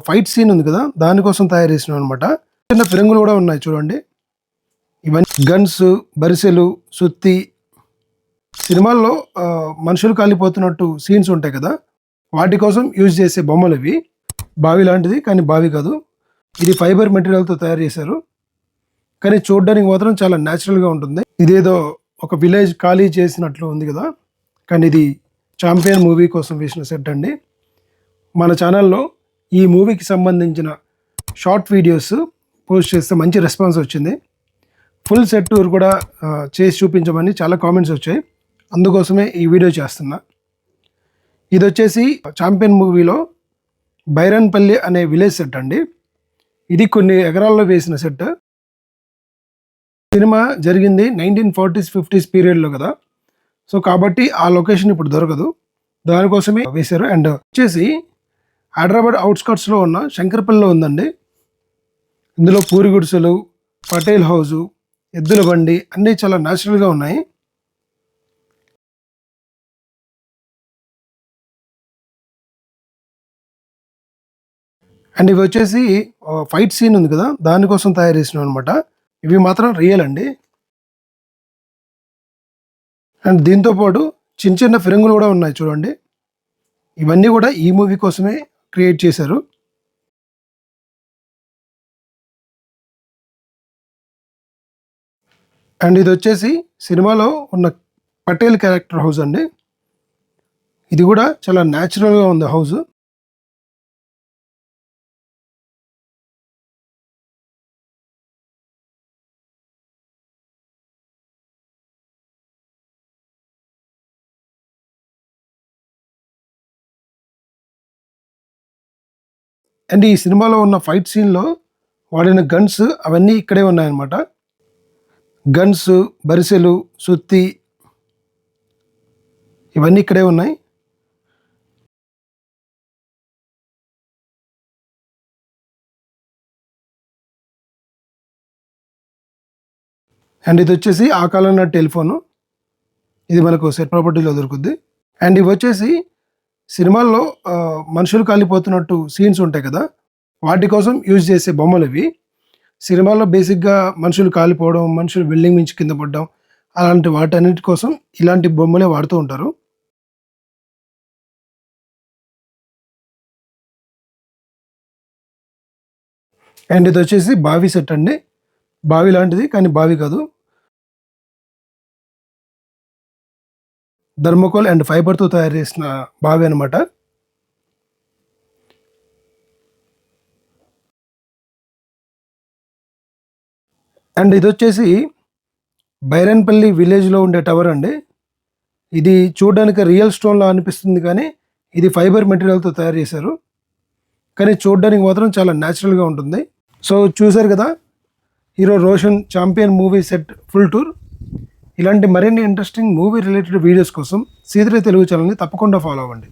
Fight scene ఉంది కదా, దానికోసం తయారు చేసినాం అనమాట. చిన్న ఫిరంగులు కూడా ఉన్నాయి చూడండి. ఇవన్నీ గన్స్, బరిసెలు, సుత్తి. సినిమాల్లో మనుషులు కాలిపోతున్నట్టు సీన్స్ ఉంటాయి కదా, వాటి కోసం యూజ్ చేసే బొమ్మలు ఇవి. బావి లాంటిది కానీ బావి కాదు. ఇది ఫైబర్ మెటీరియల్తో తయారు చేశారు, కానీ చూడడానికి మాత్రం చాలా న్యాచురల్గా ఉంటుంది. ఇదేదో ఒక విలేజ్ ఖాళీ చేసినట్లు ఉంది కదా, కానీ ఇది ఛాంపియన్ మూవీ కోసం వేసిన సెట్ అండి. మన ఛానల్లో ఈ మూవీకి సంబంధించిన షార్ట్ వీడియోస్ పోస్ట్ చేస్తే మంచి రెస్పాన్స్ వచ్చింది. ఫుల్ సెట్ టూర్ కూడా చేసి చూపించమని చాలా కామెంట్స్ వచ్చాయి, అందుకోసమే ఈ వీడియో చేస్తున్నా. ఇది వచ్చేసి ఛాంపియన్ మూవీలో బైరన్పల్లి అనే విలేజ్ సెట్ అండి. ఇది కొన్ని ఎకరాల్లో వేసిన సెట్. సినిమా జరిగింది 1940s 50s పీరియడ్లో కదా, సో కాబట్టి ఆ లొకేషన్ ఇప్పుడు దొరకదు, దానికోసమే వేశారు. అండ్ వచ్చేసి హైదరాబాద్ అవుట్స్కట్స్లో ఉన్న శంకరపల్లిలో ఉందండి. ఇందులో పూరి గుడిసెలు, పటేల్ హౌజు, ఎద్దుల బండి అన్నీ చాలా న్యాచురల్గా ఉన్నాయి. అండ్ ఇవి వచ్చేసి ఫైట్ సీన్ ఉంది కదా, దానికోసం తయారు చేసినాం అనమాట. ఇవి మాత్రం రియల్ అండి. అండ్ దీంతో పాటు చిన్న చిన్న ఫిరంగులు కూడా ఉన్నాయి చూడండి. ఇవన్నీ కూడా ఈ మూవీ కోసమే క్రియేట్ చేశారు. అండ్ ఇది వచ్చేసి సినిమాలో ఉన్న పటేల్ క్యారెక్టర్ హౌస్ అండి. ఇది కూడా చాలా న్యాచురల్గా ఉంది హౌస్. అండ్ ఈ సినిమాలో ఉన్న ఫైట్ సీన్లో వాడిన గన్స్ అవన్నీ ఇక్కడే ఉన్నాయన్నమాట. గన్స్, బరిసెలు, సుత్తి ఇవన్నీ ఇక్కడే ఉన్నాయి. అండ్ ఇది వచ్చేసి ఆ కాలంలో టెలిఫోను. ఇది మనకు సెట్ ప్రాపర్టీలో దొరుకుద్ది. అండ్ ఇవి వచ్చేసి సినిమాల్లో మనుషులు కాలిపోతున్నట్టు సీన్స్ ఉంటాయి కదా, వాటి కోసం యూజ్ చేసే బొమ్మలు ఇవి. సినిమాల్లో బేసిక్గా మనుషులు కాలిపోవడం, మనుషులు బిల్డింగ్ నుంచి కింద పడడం, అలాంటి వాటన్నిటి కోసం ఇలాంటి బొమ్మలే వాడుతూ ఉంటారు. అండ్ ఇది వచ్చేసి బావి సెట్ అండి. బావి లాంటిది కానీ బావి కాదు. థర్మోకోల్ అండ్ ఫైబర్తో తయారు చేసిన బావి అనమాట. అండ్ ఇది వచ్చేసి బైరన్పల్లి విలేజ్లో ఉండే టవర్ అండి. ఇది చూడడానికి రియల్ స్టోన్లా అనిపిస్తుంది, కానీ ఇది ఫైబర్ మెటీరియల్తో తయారు చేశారు, కానీ చూడడానికి మాత్రం చాలా న్యాచురల్గా ఉంటుంది. సో చూసారు కదా, hero Roshan champion movie set full tour. ఇలాంటి మరిన్ని ఇంట్రెస్టింగ్ మూవీ రిలేటెడ్ వీడియోస్ కోసం సీదరే తెలుగు ఛానల్ని తప్పకుండా ఫాలో అవ్వండి.